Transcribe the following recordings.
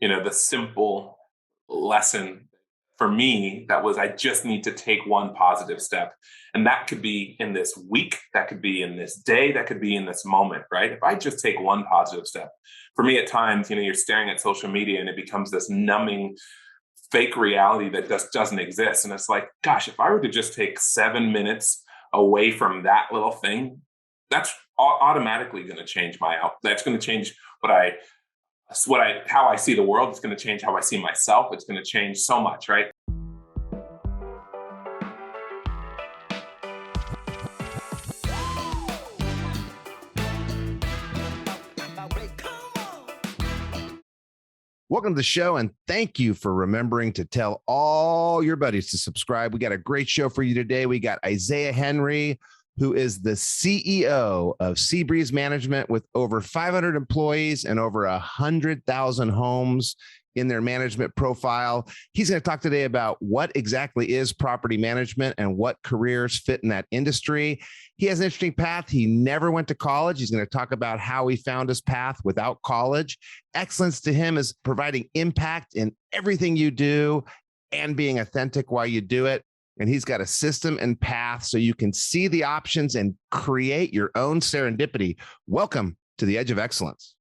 the simple lesson for me that was I just need to take one positive step. And that could be in this week, that could be in this day, that could be in this moment, right? If I just take one positive step, for me at times, you're staring at social media and it becomes this numbing fake reality that just doesn't exist. And it's like, gosh, if I were to just take 7 minutes away from that little thing, that's automatically going to change that's going to change how I see the world. It's going to change how I see myself. It's going to change so much, right? Welcome to the show, and thank you for remembering to tell all your buddies to subscribe. We got a great show for you today. We got Isaiah Henry, who is the CEO of Seabreeze Management with over 500 employees and over 100,000 homes in their management profile. He's going to talk today about what exactly is property management and what careers fit in that industry. He has an interesting path. He never went to college. He's going to talk about how he found his path without college. Excellence to him is providing impact in everything you do and being authentic while you do it. And he's got a system and path so you can see the options and create your own serendipity. Welcome to the Edge of Excellence.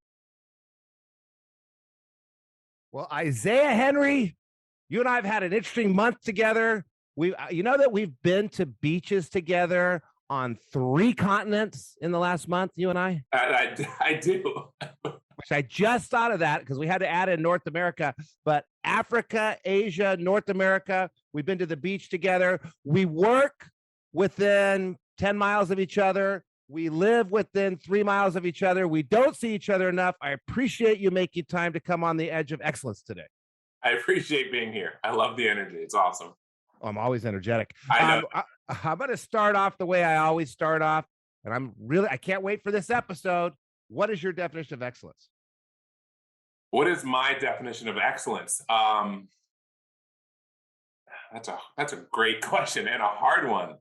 Well, Isaiah Henry, you and I have had an interesting month together. You know that we've been to beaches together on 3 continents in the last month, you and I? I do. Which I just thought of that because we had to add in North America, but Africa, Asia, North America, we've been to the beach together. We work within 10 miles of each other. We live within 3 miles of each other. We don't see each other enough. I appreciate you making time to come on the Edge of Excellence today. I appreciate being here. I love the energy. It's awesome. I'm always energetic. I know. I'm going to start off the way I always start off, and I can't wait for this episode. What is your definition of excellence? What is my definition of excellence? That's a great question and a hard one.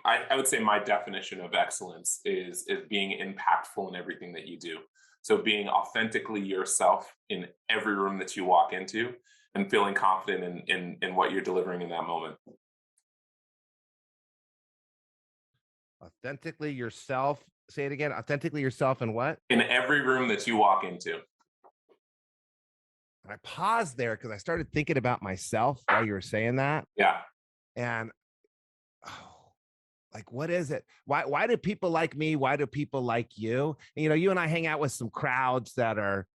I would say my definition of excellence is being impactful in everything that you do. So being authentically yourself in every room that you walk into and feeling confident in what you're delivering in that moment. Authentically yourself. Say it again. Authentically yourself in what? In every room that you walk into. I paused there because I started thinking about myself while you were saying that. Yeah. And what is it? Why do people like me? Why do people like you? And, you and I hang out with some crowds that are,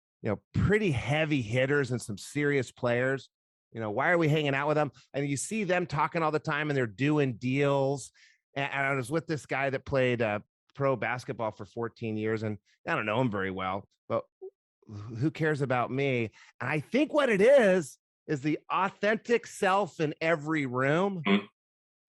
pretty heavy hitters and some serious players. Why are we hanging out with them? And you see them talking all the time and they're doing deals. And I was with this guy that played pro basketball for 14 years, and I don't know him very well, but who cares about me? And I think what it is the authentic self in every room. Mm-hmm.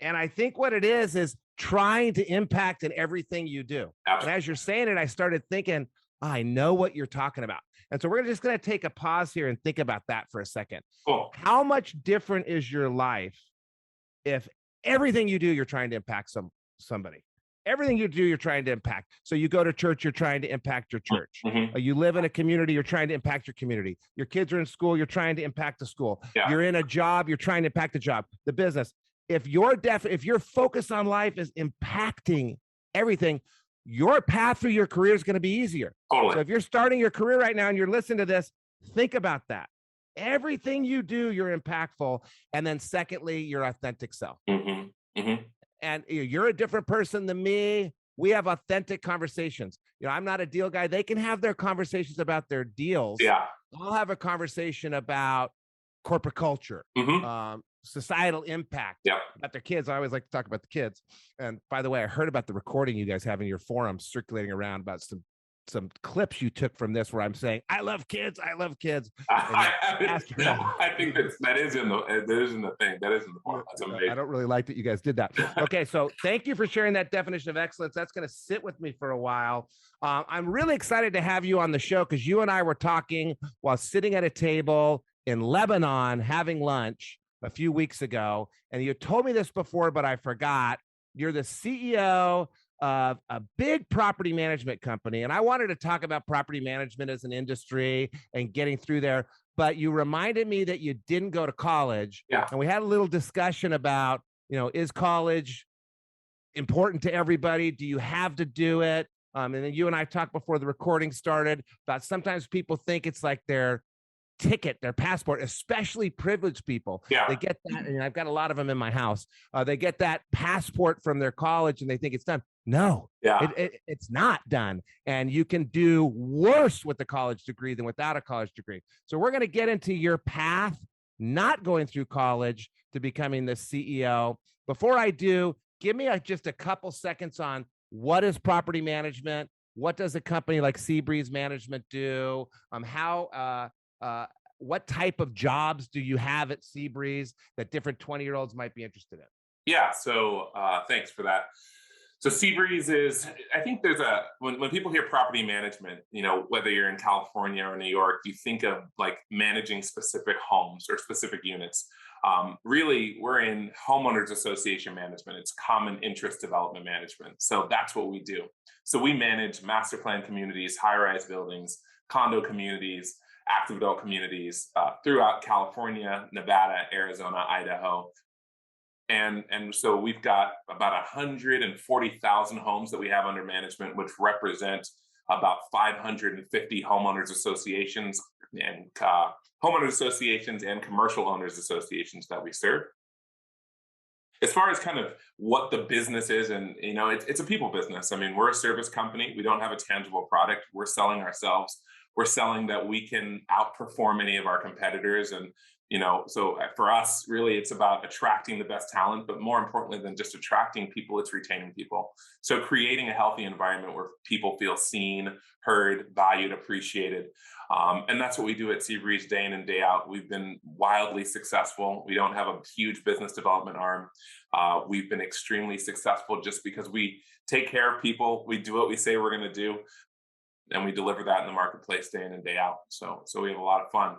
And I think what it is trying to impact in everything you do. Absolutely. And as you're saying it, I started thinking, I know what you're talking about. And so we're just going to take a pause here and think about that for a second. Cool. How much different is your life if everything you do, you're trying to impact somebody? Everything you do, you're trying to impact. So you go to church, you're trying to impact your church. Mm-hmm. You live in a community, you're trying to impact your community. Your kids are in school, you're trying to impact the school. Yeah. You're in a job, you're trying to impact the job, the business. If your focus on life is impacting everything, your path through your career is going to be easier. Totally. So if you're starting your career right now and you're listening to this, think about that. Everything you do, you're impactful. And then secondly, your authentic self. Mm-hmm. Mm-hmm. And you're a different person than me. We have authentic conversations. I'm not a deal guy. They can have their conversations about their deals. Yeah. I'll have a conversation about corporate culture, Mm-hmm. Societal impact, yeah, about their kids. I always like to talk about the kids. And by the way, I heard about the recording you guys have in your forum circulating around about some clips you took from this where I'm saying, I love kids. I think that is in the thing. That is in the forum. That's amazing. I don't really like that you guys did that. Okay, so thank you for sharing that definition of excellence. That's going to sit with me for a while. I'm really excited to have you on the show because you and I were talking while sitting at a table in Lebanon having lunch a few weeks ago. And you told me this before, but I forgot. You're the CEO of a big property management company. And I wanted to talk about property management as an industry and getting through there. But you reminded me that you didn't go to college. Yeah. And we had a little discussion about, is college important to everybody? Do you have to do it? And then you and I talked before the recording started about sometimes people think it's like their ticket, their passport, especially privileged people. Yeah. They get that, and I've got a lot of them in my house. They get that passport from their college and they think it's done. No, Yeah. it's not done. And you can do worse with a college degree than without a college degree. So we're going to get into your path, not going through college to becoming the CEO. Before I do, give me just a couple seconds on what is property management? What does a company like Seabreeze Management do? What type of jobs do you have at Seabreeze that different 20-year-olds might be interested in? Yeah. So thanks for that. So Seabreeze is, I think there's when people hear property management, whether you're in California or New York, you think of like managing specific homes or specific units. Really, we're in homeowners association management. It's common interest development management. So that's what we do. So we manage master plan communities, high-rise buildings, condo communities, active adult communities throughout California, Nevada, Arizona, Idaho. And so we've got about 140,000 homes that we have under management, which represent about 550 homeowners associations and commercial owners associations that we serve. As far as kind of what the business is, and it's a people business. I mean, we're a service company. We don't have a tangible product. We're selling ourselves. We're selling that we can outperform any of our competitors. And so for us, really, it's about attracting the best talent, but more importantly than just attracting people, it's retaining people. So creating a healthy environment where people feel seen, heard, valued, appreciated. And that's what we do at Seabreeze day in and day out. We've been wildly successful. We don't have a huge business development arm. We've been extremely successful just because we take care of people. We do what we say we're going to do. And we deliver that in the marketplace day in and day out. So we have a lot of fun.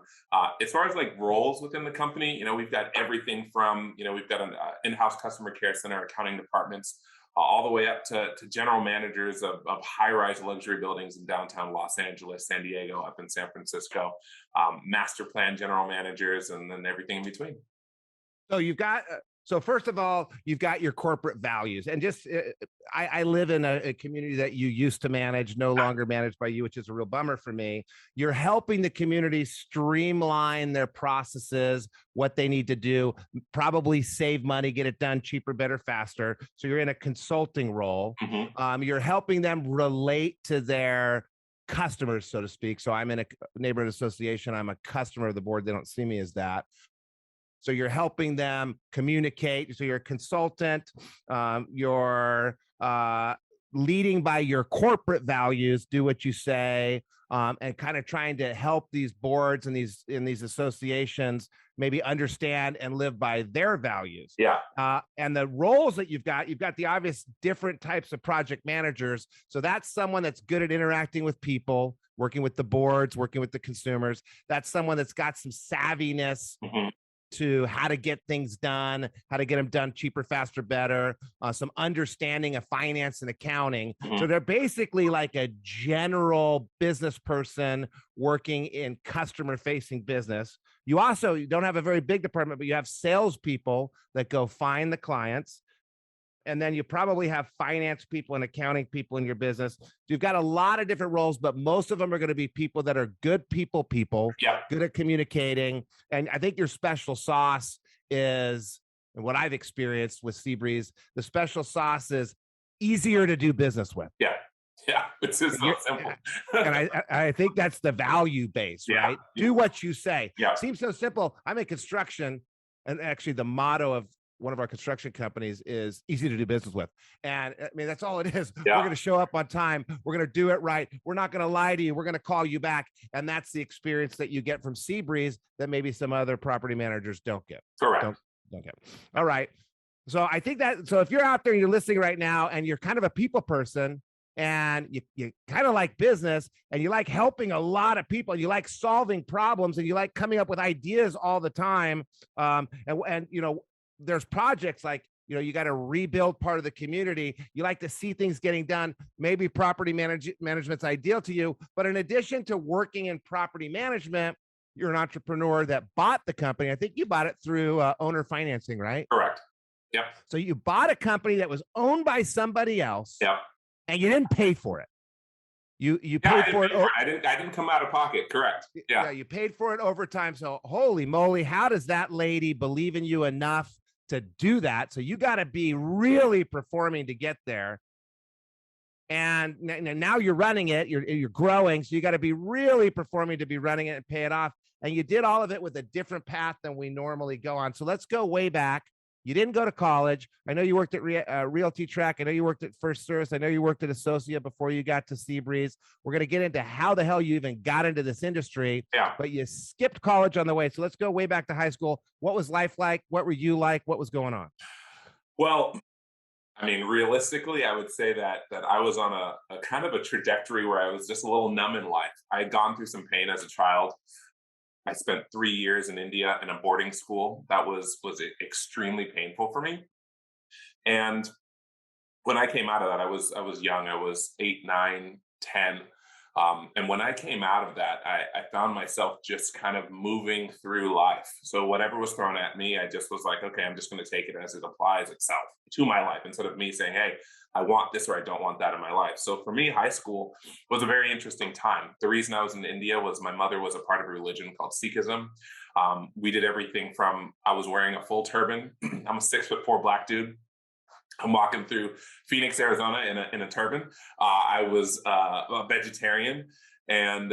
As far as like roles within the company, we've got everything from, we've got an in-house customer care center, accounting departments, all the way up to general managers of high-rise luxury buildings in downtown Los Angeles, San Diego, up in San Francisco, master plan general managers, and then everything in between. So you've got, so first of all, you've got your corporate values, and just, I live in a community that you used to manage, no longer managed by you, which is a real bummer for me. You're helping the community streamline their processes, what they need to do, probably save money, get it done cheaper, better, faster. So you're in a consulting role. Mm-hmm. You're helping them relate to their customers, so to speak. So I'm in a neighborhood association. I'm a customer of the board. They don't see me as that. So you're helping them communicate. So you're a consultant. You're leading by your corporate values, do what you say, and kind of trying to help these boards and these associations maybe understand and live by their values. Yeah. And the roles that you've got the obvious different types of project managers. So that's someone that's good at interacting with people, working with the boards, working with the consumers. That's someone that's got some savviness. Mm-hmm. To how to get things done, how to get them done cheaper, faster, better, some understanding of finance and accounting. Mm-hmm. So they're basically like a general business person working in customer-facing business. You don't have a very big department, but you have salespeople that go find the clients. And then you probably have finance people and accounting people in your business. You've got a lot of different roles, but most of them are going to be people that are good people, yeah, good at communicating. And I think your special sauce is, and what I've experienced with Seabreeze, the special sauce is easier to do business with. Yeah. Yeah, it's just so simple. And I think that's the value base, right? Yeah. Do what you say. Yeah. Seems so simple. I'm in construction, and actually the motto of one of our construction companies is easy to do business with. And I mean, that's all it is. Yeah. We're going to show up on time. We're going to do it right. We're not going to lie to you. We're going to call you back. And that's the experience that you get from Seabreeze that maybe some other property managers don't get. Correct. Don't get. All right. So I think so if you're out there and you're listening right now and you're kind of a people person and you kind of like business and you like helping a lot of people, and you like solving problems and you like coming up with ideas all the time. And there's projects like you got to rebuild part of the community. You like to see things getting done. Maybe property management's ideal to you. But in addition to working in property management, you're an entrepreneur that bought the company. I think you bought it through owner financing, right? Correct. Yep. So you bought a company that was owned by somebody else. Yep. And you didn't pay for it. You Yeah, paid for it. I didn't come out of pocket. Correct. Yeah. You paid for it over time. So holy moly, how does that lady believe in you enough to do that? So you got to be really performing to get there. And now you're running it. You're growing. So you got to be really performing to be running it and pay it off. And you did all of it with a different path than we normally go on. So let's go way back. You didn't go to college. I know you worked at Realty Track. I know you worked at First Service. I know you worked at Associate before you got to Seabreeze. We're going to get into how the hell you even got into this industry. Yeah. But you skipped college on the way. So let's go way back to high school. What was life like? What were you like? What was going on? Well, I mean, realistically, I would say that I was on a kind of a trajectory where I was just a little numb in life. I had gone through some pain as a child. I spent 3 years in India in a boarding school. That was extremely painful for me. And when I came out of that, I was young. I was 8, 9, 10. And when I came out of that, I found myself just kind of moving through life. So whatever was thrown at me, I just was like, okay, I'm just going to take it as it applies itself to my life, instead of me saying, hey, I want this or I don't want that in my life. So for me, high school was a very interesting time. The reason I was in India was my mother was a part of a religion called Sikhism. We did everything from, I was wearing a full turban. I'm a 6'4" black dude. I'm walking through Phoenix, Arizona in a turban. I was a vegetarian. And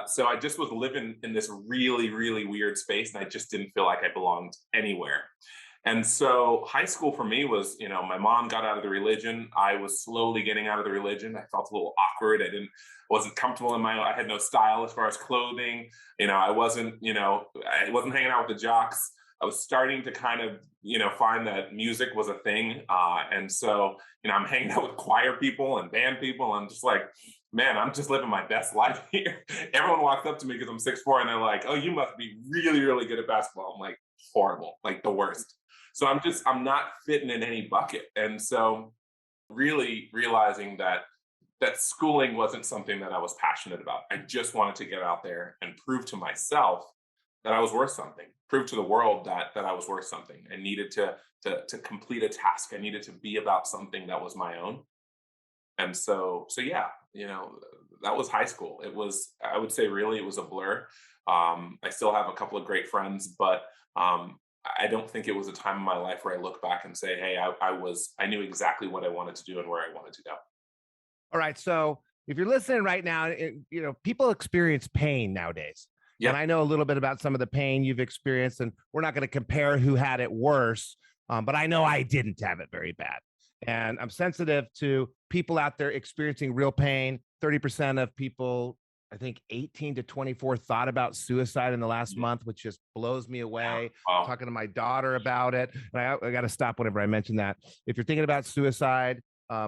so I just was living in this really, really weird space. And I just didn't feel like I belonged anywhere. And so high school for me was, my mom got out of the religion. I was slowly getting out of the religion. I felt a little awkward. I wasn't comfortable I had no style as far as clothing. I wasn't hanging out with the jocks. I was starting to kind of, find that music was a thing. And so, I'm hanging out with choir people and band people. I'm just like, man, I'm just living my best life here. Everyone walks up to me because I'm 6'4", and they're like, oh, you must be really, really good at basketball. I'm like, horrible, like the worst. So I'm not fitting in any bucket. And so really realizing that schooling wasn't something that I was passionate about. I just wanted to get out there and prove to myself that I was worth something, prove to the world that I was worth something. I needed to complete a task. I needed to be about something that was my own. And so yeah, that was high school. It was, I would say, really, it was a blur. I still have a couple of great friends, but I don't think it was a time in my life where I look back and say, hey, I knew exactly what I wanted to do and where I wanted to go. All right. So if you're listening right now, people experience pain nowadays. Yep. And I know a little bit about some of the pain you've experienced, and we're not going to compare who had it worse, but I know I didn't have it very bad. And I'm sensitive to people out there experiencing real pain. 30% of people, I think 18 to 24, thought about suicide in the last month, which just blows me away. Wow. Talking to my daughter about it. And I got to stop whenever I mention that. If you're thinking about suicide,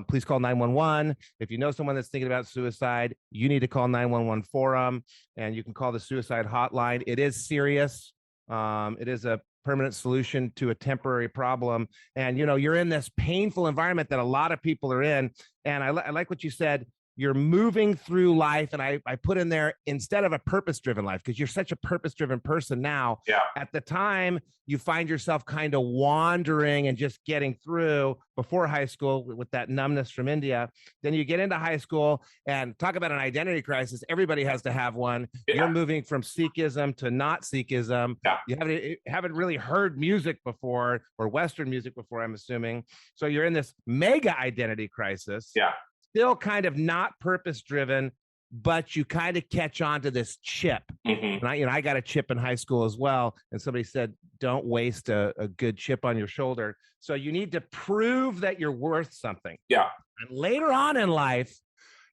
please call 911. If you know someone that's thinking about suicide, you need to call 911 for them. And you can call the suicide hotline. It is serious. It is a permanent solution to a temporary problem. And, you're in this painful environment that a lot of people are in. And I like what you said. You're moving through life. And I put in there, instead of a purpose-driven life, because you're such a purpose-driven person now. Yeah. At the time, you find yourself kind of wandering and just getting through before high school with that numbness from India. Then you get into high school and talk about an identity crisis. Everybody has to have one. Yeah. You're moving from Sikhism to not Sikhism. Yeah. You haven't really heard music before, or Western music before, I'm assuming. So you're in this mega identity crisis. Yeah. Still kind of not purpose driven, but you kind of catch on to this chip. Mm-hmm. And I got a chip in high school as well. And somebody said, don't waste a good chip on your shoulder. So you need to prove that you're worth something. Yeah. And later on in life,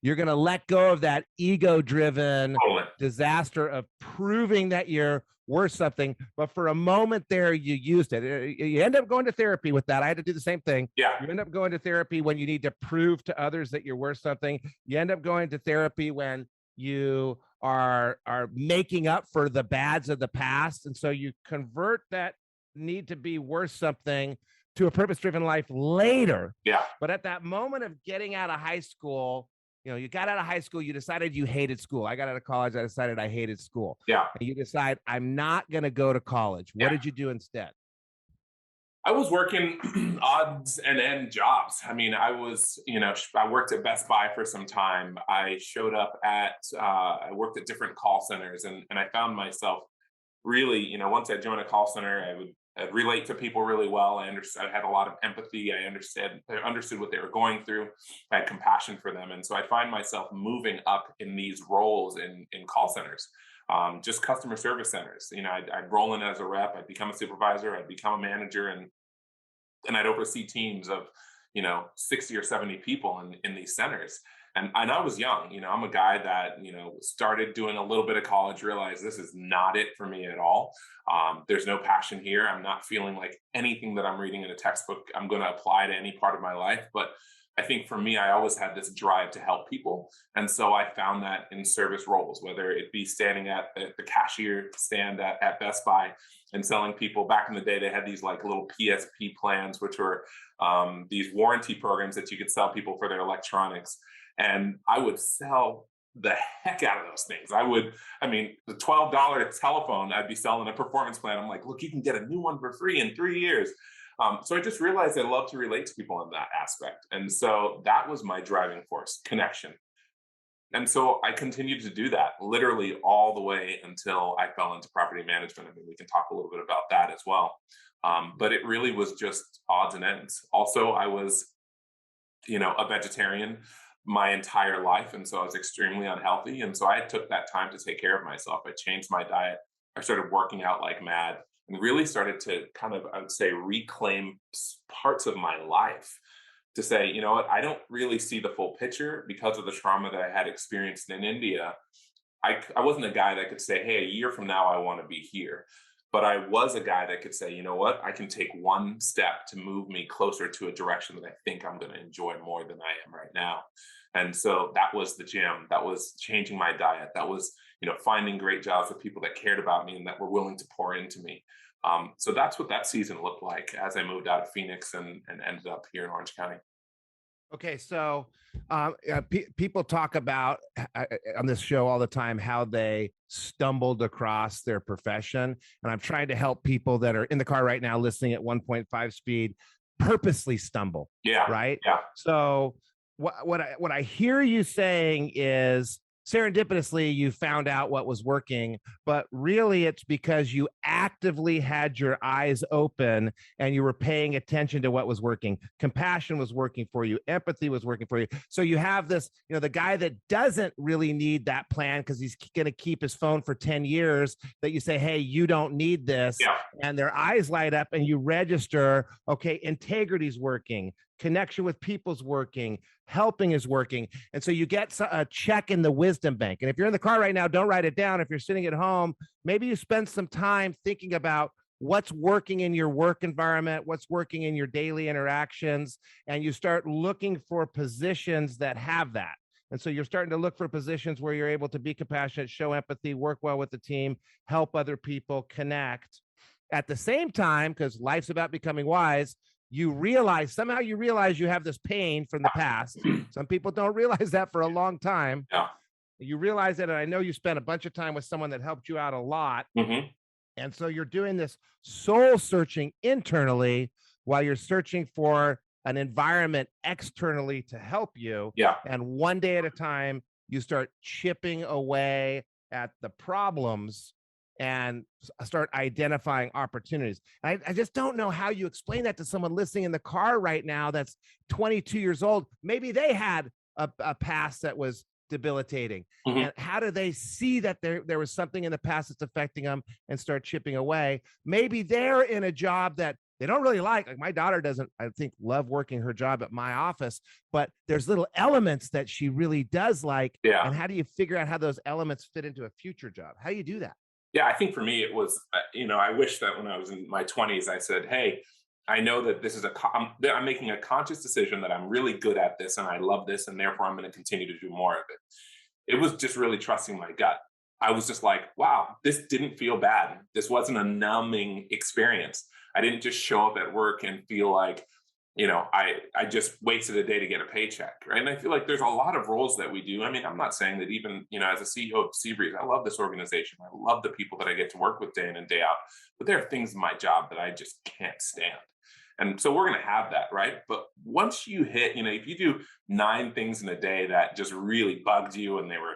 you're going to let go of that ego driven disaster of proving that you're worth something. But for a moment there, you used it. You end up going to therapy with that. I had to do the same thing. Yeah. You end up going to therapy when you need to prove to others that you're worth something. You end up going to therapy when you are making up for the bads of the past. And so you convert that need to be worth something to a purpose-driven life later. Yeah. But at that moment of getting out of high school, you got out of high school, you decided you hated school. I got out of college, I decided I hated school. Yeah. And you decide, I'm not going to go to college. What did you do instead? I was working odds and end jobs. I mean, I worked at Best Buy for some time. I I worked at different call centers, and I found myself really, once I joined a call center, I'd relate to people really well. I had a lot of empathy. I understood what they were going through. I had compassion for them. And so I find myself moving up in these roles in call centers, just customer service centers. I'd roll in as a rep, I'd become a supervisor, I'd become a manager, and I'd oversee teams of, 60 or 70 people in these centers. And I was young, I'm a guy that, started doing a little bit of college, realized this is not it for me at all. There's no passion here. I'm not feeling like anything that I'm reading in a textbook I'm going to apply to any part of my life. But I think for me, I always had this drive to help people. And so I found that in service roles, whether it be standing at the cashier stand at Best Buy and selling people. Back in the day, they had these like little PSP plans, which were these warranty programs that you could sell people for their electronics. And I would sell the heck out of those things. The $12 telephone, I'd be selling a performance plan. I'm like, look, you can get a new one for free in 3 years. So I just realized I love to relate to people in that aspect. And so that was my driving force, connection. And so I continued to do that literally all the way until I fell into property management. I mean, we can talk a little bit about that as well. But it really was just odds and ends. Also, I was, a vegetarian my entire life. And so I was extremely unhealthy. And so I took that time to take care of myself. I changed my diet. I started working out like mad and really started to kind of, I would say, reclaim parts of my life to say, you know what, I don't really see the full picture because of the trauma that I had experienced in India. I wasn't a guy that could say, hey, a year from now, I want to be here. But I was a guy that could say, you know what, I can take one step to move me closer to a direction that I think I'm going to enjoy more than I am right now. And so that was the gym. That was changing my diet. That was, finding great jobs with people that cared about me and that were willing to pour into me. So that's what that season looked like as I moved out of Phoenix and ended up here in Orange County. Okay, so people talk about on this show all the time how they stumbled across their profession, and I'm trying to help people that are in the car right now listening at 1.5 speed purposely stumble. Yeah. Right. Yeah. So what I hear you saying is serendipitously you found out what was working, but really it's because you actively had your eyes open and you were paying attention to what was working. Compassion was working for you. Empathy was working for you. So you have this, the guy that doesn't really need that plan because he's going to keep his phone for 10 years that you say, hey, you don't need this. Yeah. And their eyes light up and you register, okay, integrity's working. Connection with people's working, helping is working. And so you get a check in the wisdom bank. And if you're in the car right now, don't write it down. If you're sitting at home, maybe you spend some time thinking about what's working in your work environment, what's working in your daily interactions, and you start looking for positions that have that. And so you're starting to look for positions where you're able to be compassionate, show empathy, work well with the team, help other people, connect. At the same time, because life's about becoming wise, you realize you have this pain from the past. Some people don't realize that for a long time. Yeah. You realize that, and I know you spent a bunch of time with someone that helped you out a lot. Mm-hmm. And so you're doing this soul searching internally while you're searching for an environment externally to help you. Yeah. And one day at a time, you start chipping away at the problems and start identifying opportunities. I just don't know how you explain that to someone listening in the car right now that's 22 years old. Maybe they had a past that was debilitating. Mm-hmm. And how do they see that there was something in the past that's affecting them and start chipping away? Maybe they're in a job that they don't really like. Like my daughter doesn't, I think, love working her job at my office, but there's little elements that she really does like. Yeah. And how do you figure out how those elements fit into a future job? How do you do that? Yeah, I think for me, it was, I wish that when I was in my 20s, I said, hey, I know that this is I'm making a conscious decision that I'm really good at this and I love this, and therefore I'm going to continue to do more of it. It was just really trusting my gut. I was just like, wow, this didn't feel bad. This wasn't a numbing experience. I didn't just show up at work and feel like, I just wasted a day to get a paycheck, right? And I feel like there's a lot of roles that we do. I mean, I'm not saying that even, as a CEO of Seabreeze, I love this organization. I love the people that I get to work with day in and day out. But there are things in my job that I just can't stand. And so we're going to have that, right? But once you hit, if you do 9 things in a day that just really bugged you and they were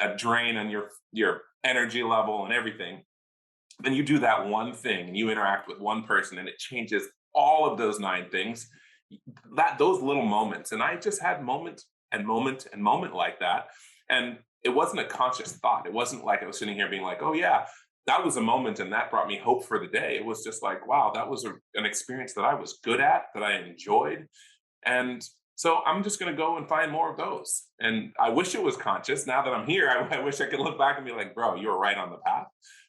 a drain on your energy level and everything, then you do that one thing and you interact with one person and it changes all of those 9 things, those little moments. And I just had moment and moment and moment like that. And it wasn't a conscious thought. It wasn't like I was sitting here being like, oh yeah, that was a moment and that brought me hope for the day. It was just like, wow, that was an experience that I was good at, that I enjoyed. And so I'm just going to go and find more of those. And I wish it was conscious. Now that I'm here, I wish I could look back and be like, bro, you were right on the path,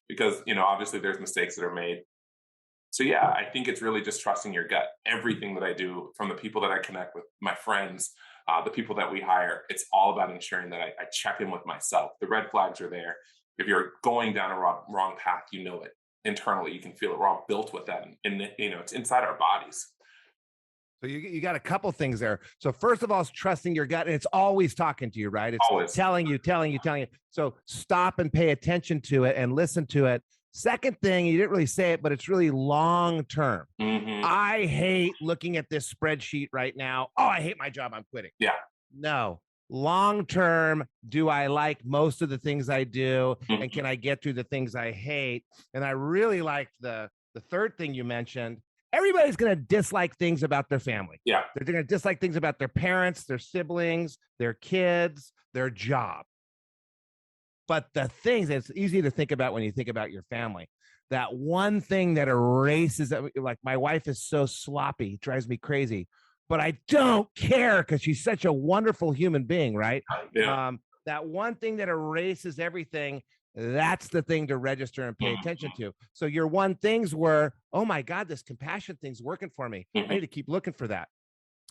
because, obviously there's mistakes that are made. So yeah, I think it's really just trusting your gut. Everything that I do, from the people that I connect with, my friends, the people that we hire, it's all about ensuring that I check in with myself. The red flags are there. If you're going down a wrong path, you know it internally. You can feel it. We're all built with that, and it's inside our bodies. So you got a couple things there. So first of all, it's trusting your gut, and it's always talking to you, right? It's Always. telling you. So stop and pay attention to it and listen to it. Second thing, you didn't really say it, but it's really long term. Mm-hmm. I hate looking at this spreadsheet right now. Oh, I hate my job. I'm quitting. Yeah. No. Long term, do I like most of the things I do? Mm-hmm. And can I get through the things I hate? And I really liked the third thing you mentioned. Everybody's going to dislike things about their family. Yeah. They're going to dislike things about their parents, their siblings, their kids, their job. But the things it's easy to think about when you think about your family, that one thing that erases that, like my wife is so sloppy, it drives me crazy, but I don't care because she's such a wonderful human being, right? Yeah. That one thing that erases everything, that's the thing to register and pay attention to. So your one things were, oh my God, this compassion thing's working for me. I need to keep looking for that.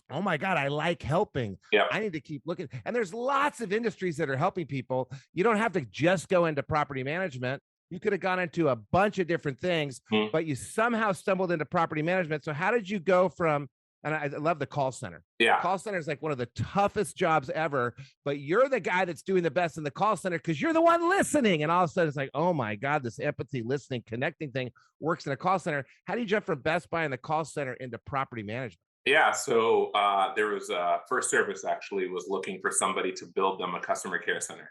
Oh my God, I like helping. Yeah. I need to keep looking. And there's lots of industries that are helping people. You don't have to just go into property management. You could have gone into a bunch of different things, but you somehow stumbled into property management. So how did you go from, and I love the call center. Yeah. Call center is like one of the toughest jobs ever, but you're the guy that's doing the best in the call center because you're the one listening. And all of a sudden it's like, oh my God, this empathy, listening, connecting thing works in a call center. How do you jump from Best Buy in the call center into property management? Yeah, so there was First Service actually was looking for somebody to build them a customer care center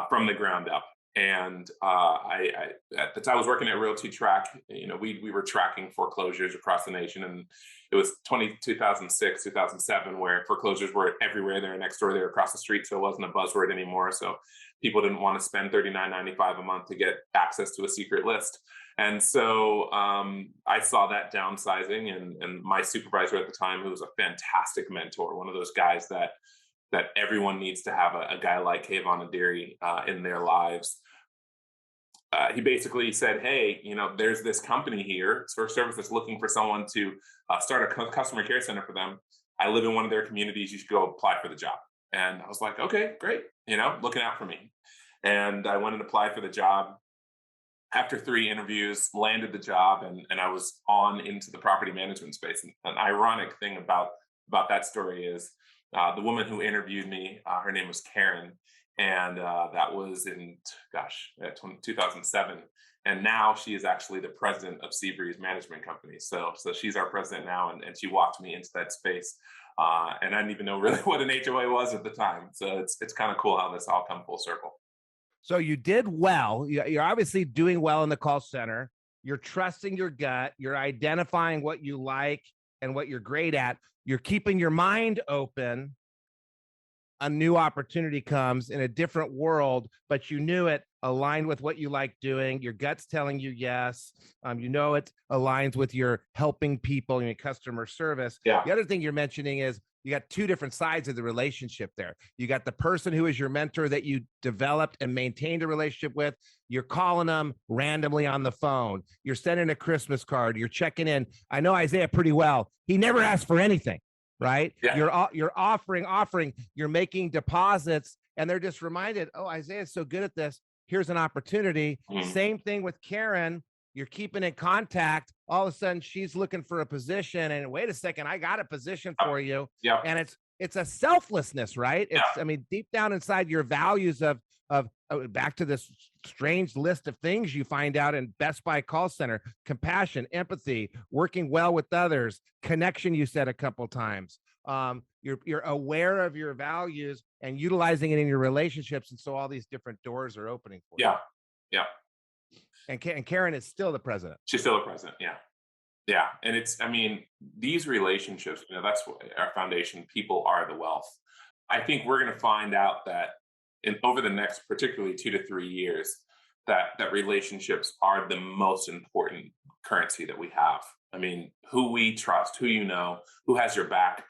from the ground up. And I at the time I was working at Realty Track. We were tracking foreclosures across the nation, and it was 2006, 2007, where foreclosures were everywhere. They were next door, they were across the street, so it wasn't a buzzword anymore. So people didn't want to spend $39.95 a month to get access to a secret list. And so I saw that downsizing, and my supervisor at the time, who was a fantastic mentor, one of those guys that everyone needs to have a guy like Kayvon Adiri in their lives. He basically said, hey, there's this company here, it's First Service, that's looking for someone to start a customer care center for them. I live in one of their communities. You should go apply for the job. And I was like, okay, great. Looking out for me. And I went and applied for the job. After 3 interviews, landed the job, and I was on into the property management space. And an ironic thing about that story is the woman who interviewed me, her name was Karen, and that was in 2007. And now she is actually the president of Seabreeze Management Company. So she's our president now, and she walked me into that space. And I didn't even know really what an HOA was at the time. So it's kind of cool how this all come full circle. So you did well. You're obviously doing well in the call center. You're trusting your gut. You're identifying what you like and what you're great at. You're keeping your mind open. A new opportunity comes in a different world, but you knew it aligned with what you like doing. Your gut's telling you yes. It aligns with your helping people and your customer service. Yeah. The other thing you're mentioning is you got 2 different sides of the relationship there. You got the person who is your mentor that you developed and maintained a relationship with. You're calling them randomly on the phone. You're sending a Christmas card. You're checking in. I know Isaiah pretty well. He never asked for anything, right? Yeah. You're offering, you're making deposits, and they're just reminded, oh, Isaiah's so good at this. Here's an opportunity. Same thing with Karen. you're keeping in contact. All of a sudden she's looking for a position, and wait a second, I got a position for you. Yeah. And it's a selflessness, right? Yeah. I mean, deep down inside your values of back to this strange list of things you find out in Best Buy call center: compassion, empathy, working well with others, connection. You said a couple times. You're aware of your values and utilizing it in your relationships, and so all these different doors are opening for you. Yeah. Yeah. And Karen is still the president. She's still a president. Yeah. Yeah. And I mean, these relationships, that's what our foundation, people are the wealth. I think we're going to find out that over the next, particularly 2 to 3 years, that relationships are the most important currency that we have. I mean, who we trust, who has your back.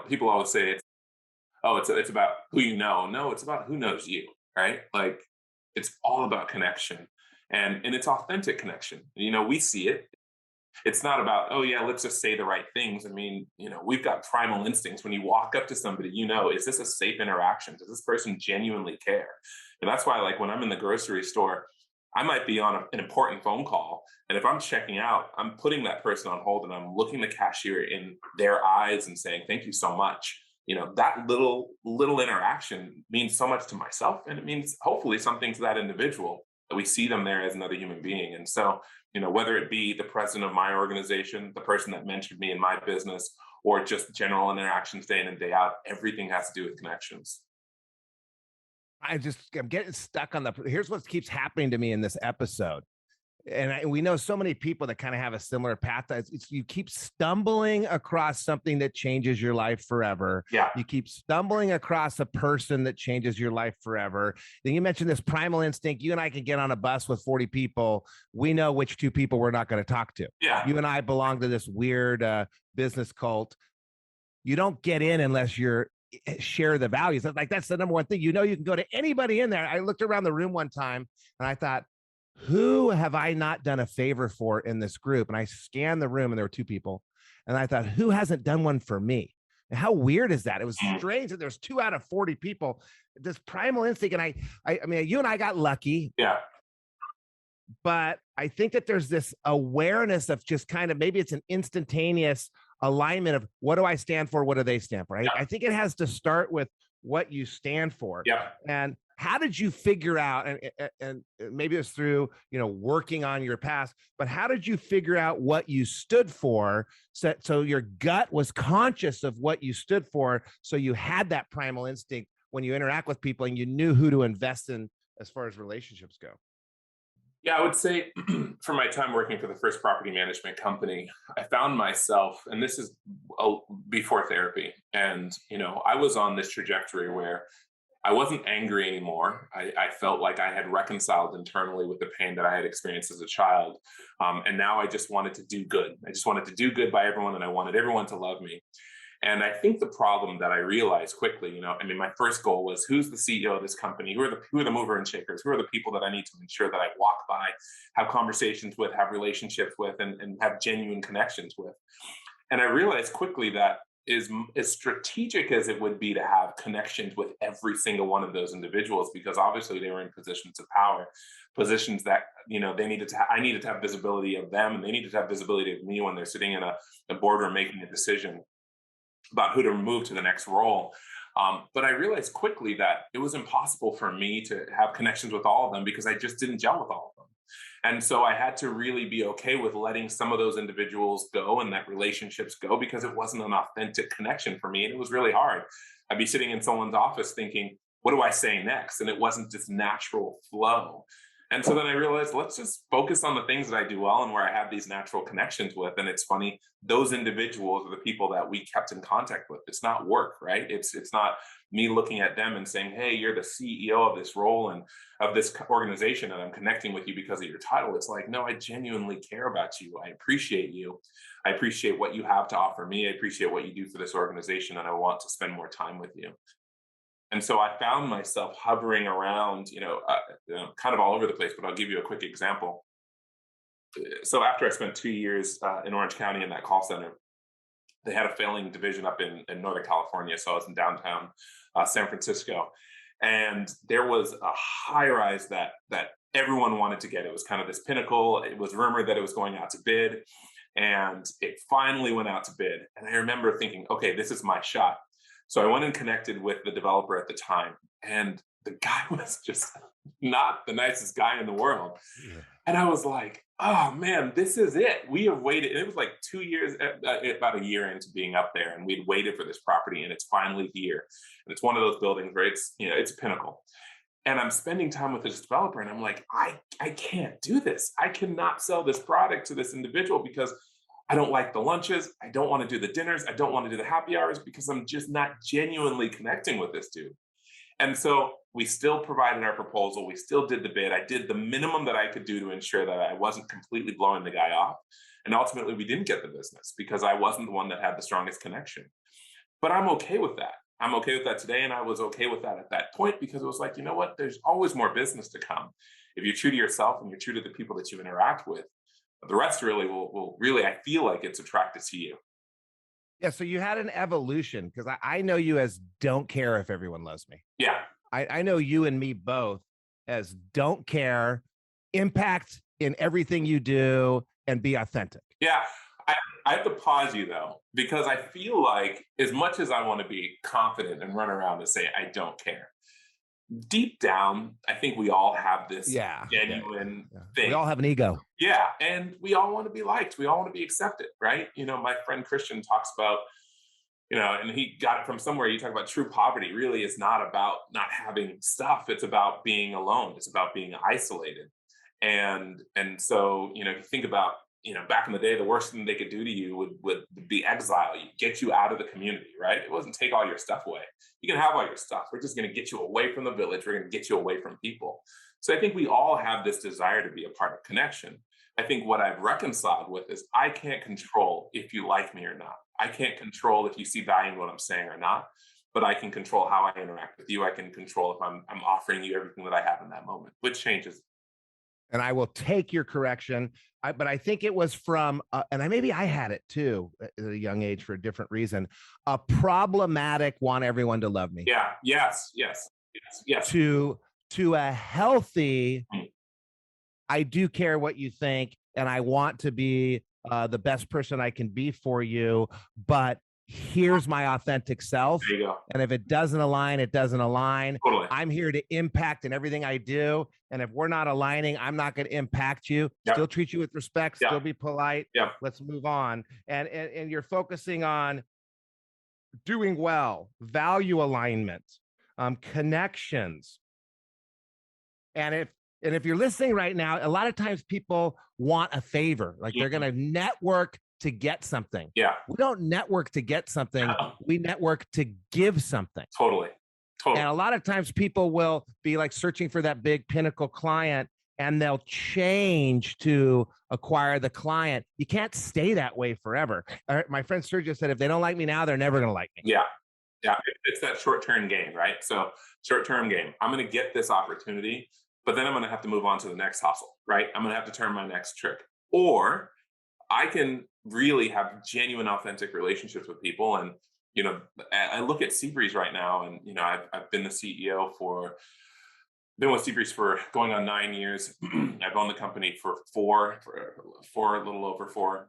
People always say it's about who you know. No, it's about who knows you, right? Like, it's all about connection, and it's authentic connection. We see it. It's not about, oh yeah, let's just say the right things. I mean, we've got primal instincts. When you walk up to somebody, is this a safe interaction? Does this person genuinely care? And that's why, like, when I'm in the grocery store, I might be on an important phone call. And if I'm checking out, I'm putting that person on hold and I'm looking the cashier in their eyes and saying, thank you so much. That little interaction means so much to myself. And it means hopefully something to that individual, that we see them there as another human being. And so, whether it be the president of my organization, the person that mentored me in my business, or just general interactions day in and day out, everything has to do with connections. I'm getting stuck on here's what keeps happening to me in this episode. And we know so many people that kind of have a similar path. You keep stumbling across something that changes your life forever. Yeah. You keep stumbling across a person that changes your life forever. Then you mentioned this primal instinct. You and I can get on a bus with 40 people. We know which 2 people we're not going to talk to. Yeah. You and I belong to this weird business cult. You don't get in unless you're share the values. Like, that's the number one thing. You can go to anybody in there. I looked around the room one time and I thought, who have I not done a favor for in this group? And I scanned the room and there were 2 people. And I thought, who hasn't done one for me? And how weird is that? It was strange that there's 2 out of 40 people, this primal instinct. And I mean, you and I got lucky. Yeah. But I think that there's this awareness of just kind of, maybe it's an instantaneous alignment of, what do I stand for? What do they stand for? Yeah. I think it has to start with what you stand for. Yeah. And how did you figure out, and maybe it's through, working on your past, but how did you figure out what you stood for? So your gut was conscious of what you stood for. So you had that primal instinct when you interact with people and you knew who to invest in as far as relationships go. Yeah, I would say for my time working for the first property management company, I found myself, and this is before therapy, and I was on this trajectory where I wasn't angry anymore. I felt like I had reconciled internally with the pain that I had experienced as a child. And now I just wanted to do good. I just wanted to do good by everyone, and I wanted everyone to love me. And I think the problem that I realized quickly, my first goal was, who's the CEO of this company? Who are the mover and shakers? Who are the people that I need to ensure that I walk by, have conversations with, have relationships with, and have genuine connections with? And I realized quickly that is as strategic as it would be to have connections with every single one of those individuals, because obviously they were in positions of power, positions that, I needed to have visibility of them, and they needed to have visibility of me when they're sitting in a boardroom making a decision about who to move to the next role. But I realized quickly that it was impossible for me to have connections with all of them because I just didn't gel with all of them. And so I had to really be okay with letting some of those individuals go and that relationships go, because it wasn't an authentic connection for me. And it was really hard. I'd be sitting in someone's office thinking, what do I say next? And it wasn't this natural flow. And so then I realized, let's just focus on the things that I do well and where I have these natural connections with. And it's funny, those individuals are the people that we kept in contact with. It's not work, right? It's not me looking at them and saying, hey, you're the CEO of this role and of this organization, and I'm connecting with you because of your title. It's like, no, I genuinely care about you. I appreciate you. I appreciate what you have to offer me. I appreciate what you do for this organization, and I want to spend more time with you. And so I found myself hovering around, kind of all over the place, but I'll give you a quick example. So after I spent 2 years in Orange County in that call center, they had a failing division up in Northern California. So I was in downtown San Francisco. And there was a high rise that everyone wanted to get it. It was kind of this pinnacle. It was rumored that it was going out to bid, and it finally went out to bid. And I remember thinking, okay, this is my shot. So I went and connected with the developer at the time, and the guy was just not the nicest guy in the world. Yeah. And I was like, oh man, this is it. We have waited. And it was like 2 years, about a year into being up there, and we'd waited for this property, and it's finally here. And it's one of those buildings where it's a pinnacle. And I'm spending time with this developer, and I'm like, I can't do this. I cannot sell this product to this individual because I don't like the lunches. I don't want to do the dinners. I don't want to do the happy hours because I'm just not genuinely connecting with this dude. And so we still provided our proposal. We still did the bid. I did the minimum that I could do to ensure that I wasn't completely blowing the guy off. And ultimately, we didn't get the business because I wasn't the one that had the strongest connection. But I'm okay with that. I'm okay with that today. And I was okay with that at that point because it was like, you know what? There's always more business to come. If you're true to yourself and you're true to the people that you interact with, the rest really will really, I feel like it's attracted to you. Yeah. So you had an evolution because I know you as don't care if everyone loves me. Yeah. I know you and me both as don't care, impact in everything you do, and be authentic. Yeah. I have to pause you though, because I feel like as much as I want to be confident and run around and say, I don't care, deep down, I think we all have this genuine thing. We all have an ego. Yeah. And we all want to be liked. We all want to be accepted, right? My friend Christian talks about, and he got it from somewhere. You talk about true poverty really is not about not having stuff. It's about being alone. It's about being isolated. And so, if you think about, back in the day, the worst thing they could do to you would be exile, get you out of the community, right? It wasn't take all your stuff away. You can have all your stuff. We're just going to get you away from the village. We're going to get you away from people. So I think we all have this desire to be a part of connection. I think what I've reconciled with is I can't control if you like me or not. I can't control if you see value in what I'm saying or not, but I can control how I interact with you. I can control if I'm offering you everything that I have in that moment, which changes. And I will take your correction. But I think it was from, maybe I had it too at a young age for a different reason, a problematic want everyone to love me. Yeah. Yes. To a healthy, I do care what you think, and I want to be the best person I can be for you, but here's my authentic self. There you go. And if it doesn't align, it doesn't align. Totally. I'm here to impact in everything I do. And if we're not aligning, I'm not going to impact you. Yep. Still treat you with respect, Yep. still be polite. Yep. Let's move on. And you're focusing on doing well, value alignment, connections. And if you're listening right now, a lot of times people want a favor, like they're going to network to get something. Yeah. We don't network to get something. No. We network to give something. Totally. And a lot of times people will be like searching for that big pinnacle client, and they'll change to acquire the client. You can't stay that way forever. My friend Sergio said, if they don't like me now, they're never going to like me. Yeah. It's that short-term game, right? So short-term game. I'm going to get this opportunity, but then I'm going to have to move on to the next hustle, right? I'm going to have to turn my next trick. Or I can really have genuine, authentic relationships with people. And, I look at Seabreeze right now, and, I've been the CEO been with Seabreeze for going on 9 years. I've owned the company for four, a little over 4.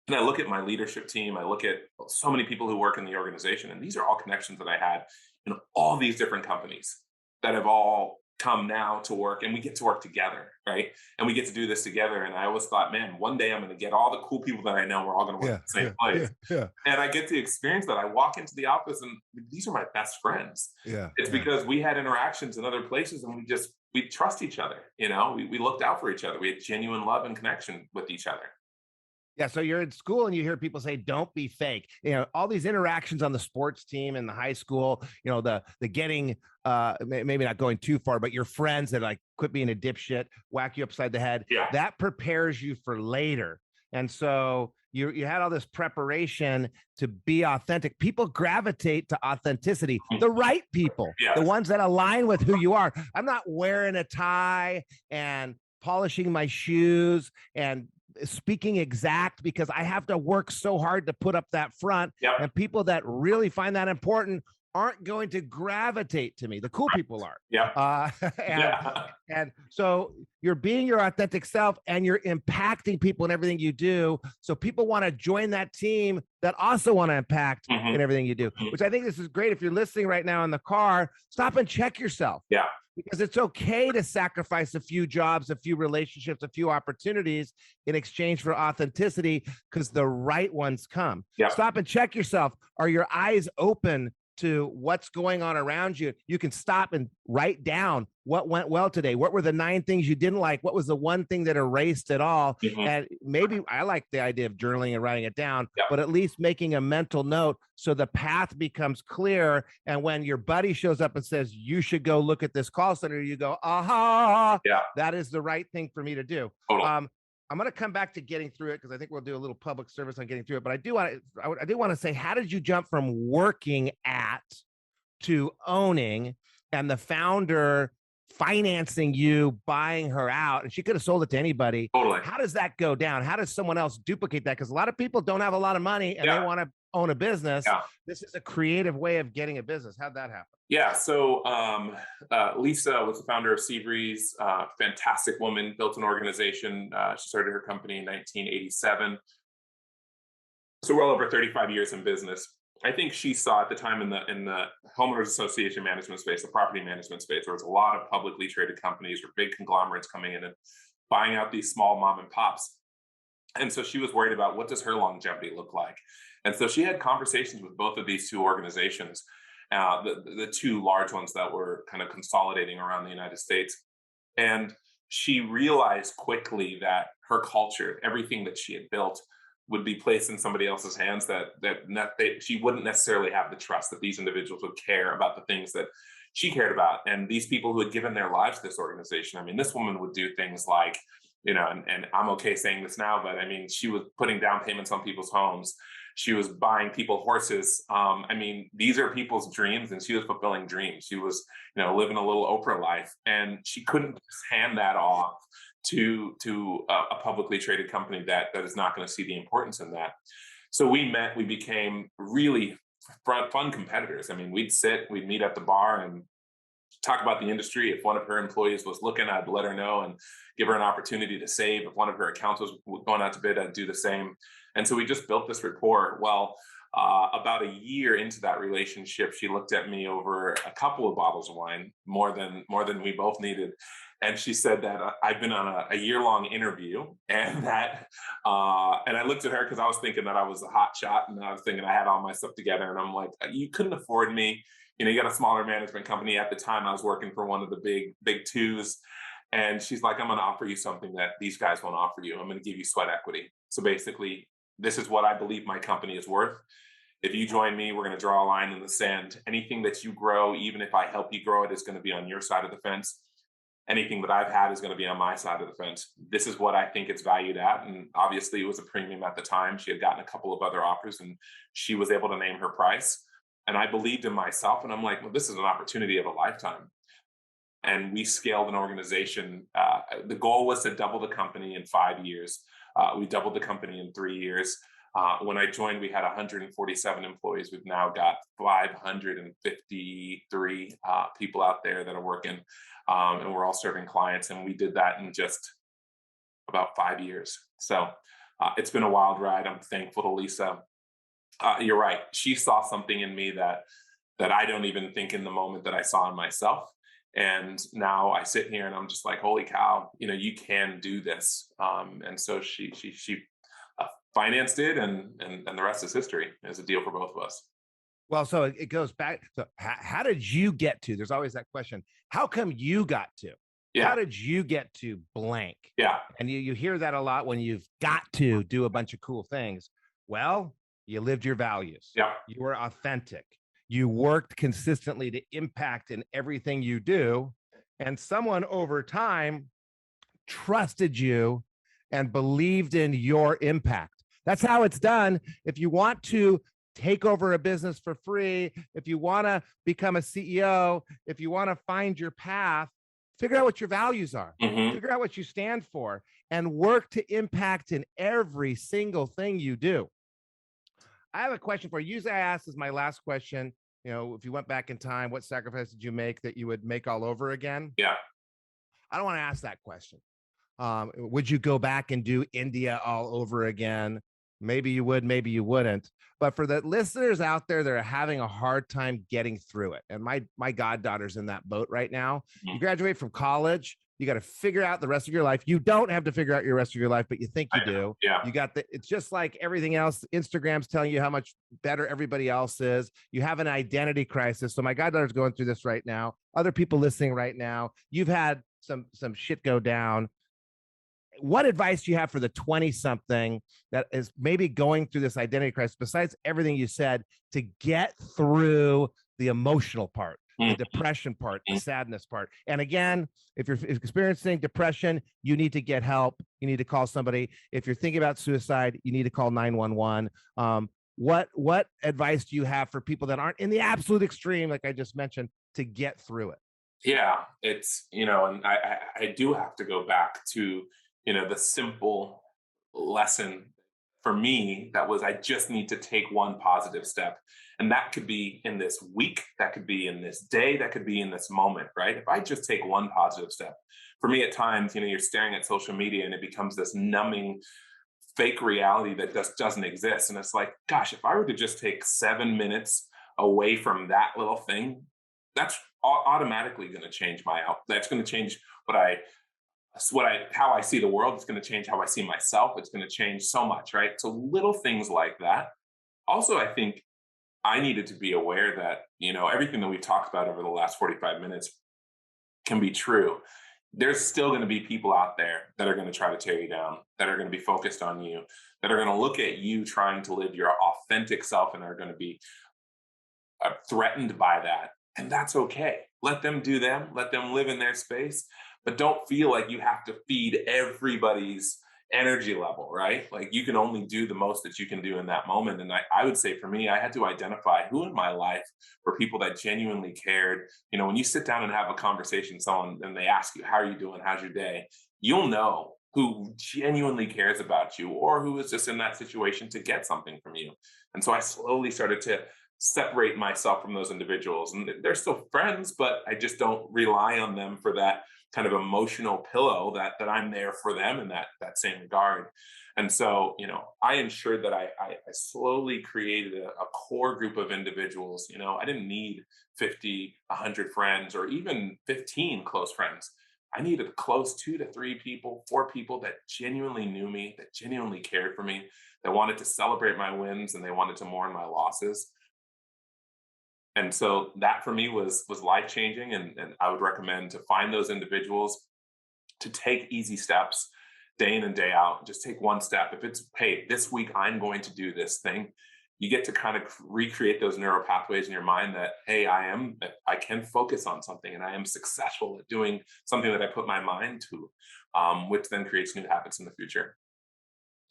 And I look at my leadership team. I look at so many people who work in the organization, and these are all connections that I had in all these different companies that have all come now to work, and we get to work together, right? And we get to do this together. And I always thought, man, one day I'm going to get all the cool people that I know. We're all going to work at the same place. Yeah. And I get to experience that. I walk into the office, and these are my best friends. Yeah. It's because we had interactions in other places, and we trust each other. We looked out for each other. We had genuine love and connection with each other. Yeah. So you're in school and you hear people say, don't be fake. All these interactions on the sports team in the high school, the getting, maybe not going too far, but your friends that like quit being a dipshit, whack you upside the head. Yeah. That prepares you for later. And so you had all this preparation to be authentic. People gravitate to authenticity, the right people, Yes. the ones that align with who you are. I'm not wearing a tie and polishing my shoes and speaking exact because I have to work so hard to put up that front. Yep. And people that really find that important aren't going to gravitate to me. The cool people are. Yeah. And, Yeah. and so you're being your authentic self and you're impacting people in everything you do. So people want to join that team that also want to impact in everything you do, which I think this is great. If you're listening right now in the car, stop and check yourself. Yeah. Because it's okay to sacrifice a few jobs, a few relationships, a few opportunities in exchange for authenticity, because the right ones come. Yeah. Stop and check yourself. Are your eyes open to what's going on around you? You can stop and write down what went well today. What were the 9 things you didn't like? What was the one thing that erased it all? And maybe I like the idea of journaling and writing it down, but at least making a mental note so the path becomes clear. And when your buddy shows up and says, you should go look at this call center, you go, aha, that is the right thing for me to do. Totally. I'm going to come back to getting through it because I think we'll do a little public service on getting through it. But I do want to say, how did you jump from working at to owning, and the founder financing you, buying her out, and she could have sold it to anybody? Totally. How does that go down? How does someone else duplicate that? Because a lot of people don't have a lot of money and they want to own a business. This is a creative way of getting a business. How'd that happen? Yeah. So Lisa was the founder of Seabreeze, fantastic woman, built an organization. She started her company in 1987. So well over 35 years in business. I think she saw at the time in the homeowners association management space, the property management space, there was a lot of publicly traded companies or big conglomerates coming in and buying out these small mom and pops. And so she was worried about, what does her longevity look like? And so she had conversations with both of these two organizations, the two large ones that were kind of consolidating around the United States. And she realized quickly that her culture, everything that she had built, would be placed in somebody else's hands, that she wouldn't necessarily have the trust that these individuals would care about the things that she cared about. And these people who had given their lives to this organization, I mean, this woman would do things like, and I'm okay saying this now, but I mean, she was putting down payments on people's homes. She was buying people horses. I mean, these are people's dreams, and she was fulfilling dreams. She was, living a little Oprah life, and she couldn't just hand that off to a publicly traded company that is not going to see the importance in that. So we became really fun competitors. I mean, we'd meet at the bar and talk about the industry. If one of her employees was looking, I'd let her know and give her an opportunity to save. If one of her accounts was going out to bid, I'd do the same. And so we just built this rapport. Well, about a year into that relationship, she looked at me over a couple of bottles of wine, more than we both needed. And she said that I've been on a year-long interview, and that, and I looked at her because I was thinking that I was a hot shot, and I was thinking I had all my stuff together. And I'm like, you couldn't afford me. You got a smaller management company. At the time, I was working for one of the big twos. And she's like, I'm going to offer you something that these guys won't offer you. I'm going to give you sweat equity. So basically, this is what I believe my company is worth. If you join me, we're going to draw a line in the sand. Anything that you grow, even if I help you grow it, is going to be on your side of the fence. Anything that I've had is going to be on my side of the fence. This is what I think it's valued at. And obviously it was a premium at the time. She had gotten a couple of other offers and she was able to name her price. And I believed in myself. And I'm like, well, this is an opportunity of a lifetime. And we scaled an organization. The goal was to double the company in 5 years. We doubled the company in 3 years. When I joined, we had 147 employees. We've now got 553 people out there that are working, and we're all serving clients. And we did that in just about 5 years. So it's been a wild ride. I'm thankful to Lisa. You're right. She saw something in me that I don't even think in the moment that I saw in myself. And now I sit here and I'm just like, holy cow, you can do this. And so she financed it, and the rest is history. It's a deal for both of us. Well, so it goes back. So how did you get to? There's always that question. How come you got to? Yeah. How did you get to blank? Yeah. And you hear that a lot when you've got to do a bunch of cool things. Well, you lived your values. Yeah. You were authentic. You worked consistently to impact in everything you do. And someone over time trusted you and believed in your impact. That's how it's done. If you want to take over a business for free, if you want to become a CEO, if you want to find your path, figure out what your values are, figure out what you stand for, and work to impact in every single thing you do. I have a question for you. Usually I ask, this is my last question, if you went back in time, what sacrifice did you make that you would make all over again? Yeah. I don't want to ask that question. Would you go back and do India all over again? Maybe you would, maybe you wouldn't. But for the listeners out there that are having a hard time getting through it, and my goddaughter's in that boat right now. You graduate from college, you got to figure out the rest of your life. You don't have to figure out your rest of your life, but you think you do. Yeah. You got it's just like everything else. Instagram's telling you how much better everybody else is. You have an identity crisis. So my goddaughter's going through this right now. Other people listening right now, you've had some shit go down. What advice do you have for the 20 something that is maybe going through this identity crisis, besides everything you said, to get through the emotional part, the depression part, the sadness part? And again, if you're experiencing depression, you need to get help. You need to call somebody. If you're thinking about suicide, you need to call 911. What advice do you have for people that aren't in the absolute extreme, like I just mentioned, to get through it? Yeah, it's, and I do have to go back to, the simple lesson for me that was, I just need to take one positive step. And that could be in this week, that could be in this day, that could be in this moment, right? If I just take one positive step, for me at times, you're staring at social media and it becomes this numbing fake reality that just doesn't exist. And it's like, gosh, if I were to just take 7 minutes away from that little thing, that's automatically going to change that's going to change how I see the world. It's going to change how I see myself. It's going to change so much, right? So little things like that. Also, I think I needed to be aware that, everything that we've talked about over the last 45 minutes can be true. There's still going to be people out there that are going to try to tear you down, that are going to be focused on you, that are going to look at you trying to live your authentic self and are going to be threatened by that. And that's okay. Let them do them. Let them live in their space. But don't feel like you have to feed everybody's energy level, right? Like you can only do the most that you can do in that moment. And I would say for me, I had to identify who in my life were people that genuinely cared. When you sit down and have a conversation with someone and they ask you, how are you doing? How's your day? You'll know who genuinely cares about you or who is just in that situation to get something from you. And so I slowly started to separate myself from those individuals. And they're still friends, but I just don't rely on them for that kind of emotional pillow that I'm there for them in that same regard. And so, I ensured that I slowly created a core group of individuals. I didn't need 50, 100 friends or even 15 close friends. I needed close 2 to 3 people, 4 people that genuinely knew me, that genuinely cared for me, that wanted to celebrate my wins and they wanted to mourn my losses. And so that for me was life-changing. And I would recommend to find those individuals, to take easy steps day in and day out. Just take one step. If it's, hey, this week I'm going to do this thing, you get to kind of recreate those neural pathways in your mind that, hey, I can focus on something and I am successful at doing something that I put my mind to, which then creates new habits in the future.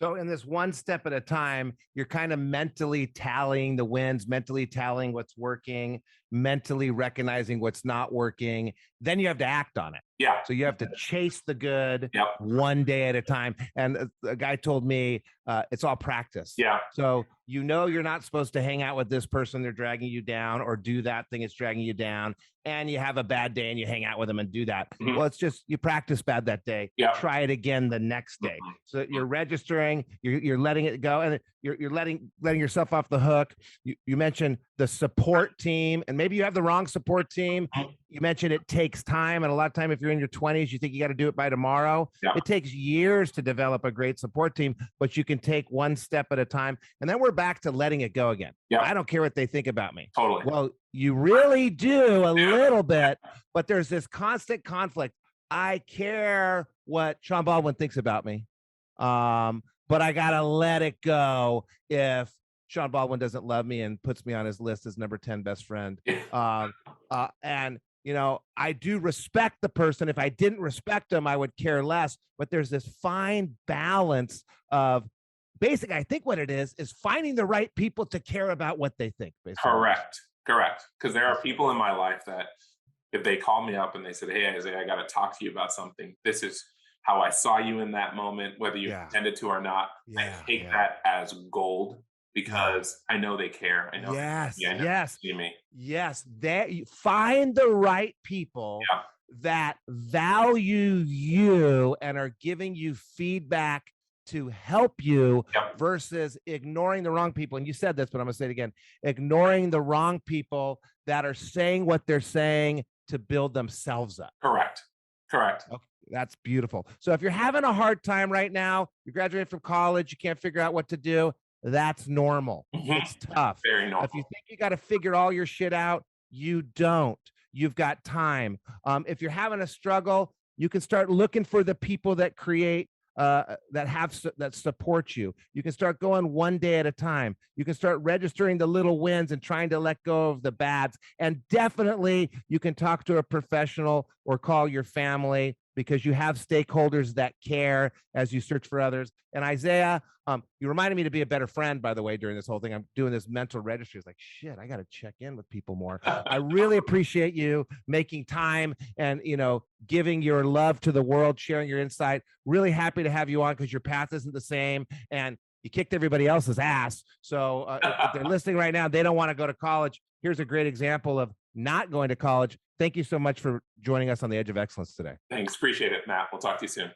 So in this one step at a time, you're kind of mentally tallying the wins, mentally tallying what's working, mentally recognizing what's not working. Then you have to act on it. Yeah. So you have to chase the good Yep. one day at a time. And a guy told me it's all practice. Yeah. So you're not supposed to hang out with this person, they're dragging you down, or do that thing it's dragging you down. And you have a bad day and you hang out with them and do that. Mm-hmm. Well, it's just you practice bad that day. Yep. Try it again the next day. Mm-hmm. So you're registering, you're letting it go, and you're letting yourself off the hook. You mentioned the support team, and maybe you have the wrong support team. You mentioned it takes time, and a lot of time if you're in your 20s, you think you got to do it by tomorrow. Yeah. It takes years to develop a great support team, but you can take one step at a time. And then we're back to letting it go again. Yeah. I don't care what they think about me. Totally. Well, you really do a little bit, but there's this constant conflict. I care what Sean Baldwin thinks about me, but I got to let it go if Sean Baldwin doesn't love me and puts me on his list as number 10 best friend. And I do respect the person. If I didn't respect him, I would care less. But there's this fine balance of basically, I think what it is finding the right people to care about what they think. Basically. Correct. Because there are people in my life that if they call me up and they said, hey, Isaiah, I got to talk to you about something. This is how I saw you in that moment, whether you intended to or not. I take that as gold. because I know they care. I know Yes, I know yes, they see me. yes. That find the right people Yeah. that value you and are giving you feedback to help you Yep. versus ignoring the wrong people. And you said this, but I'm going to say it again, ignoring the wrong people that are saying what they're saying to build themselves up. Correct. Correct. Okay, that's beautiful. So if you're having a hard time right now, you graduated from college, you can't figure out what to do, that's normal. Mhm. It's tough. Very normal. If you think you got to figure all your shit out, you don't. You've got time. If you're having a struggle, you can start looking for the people that create that support you. You can start going one day at a time. You can start registering the little wins and trying to let go of the bads. And definitely you can talk to a professional or call your family because you have stakeholders that care as you search for others. And Isaiah, you reminded me to be a better friend, by the way, during this whole thing. I'm doing this mental registry. It's like, shit, I got to check in with people more. I really appreciate you making time and, giving your love to the world, sharing your insight. Really happy to have you on because your path isn't the same. And you kicked everybody else's ass. So if they're listening right now, they don't want to go to college. Here's a great example of not going to college. Thank you so much for joining us on the Edge of Excellence today. Thanks. Appreciate it, Matt. We'll talk to you soon.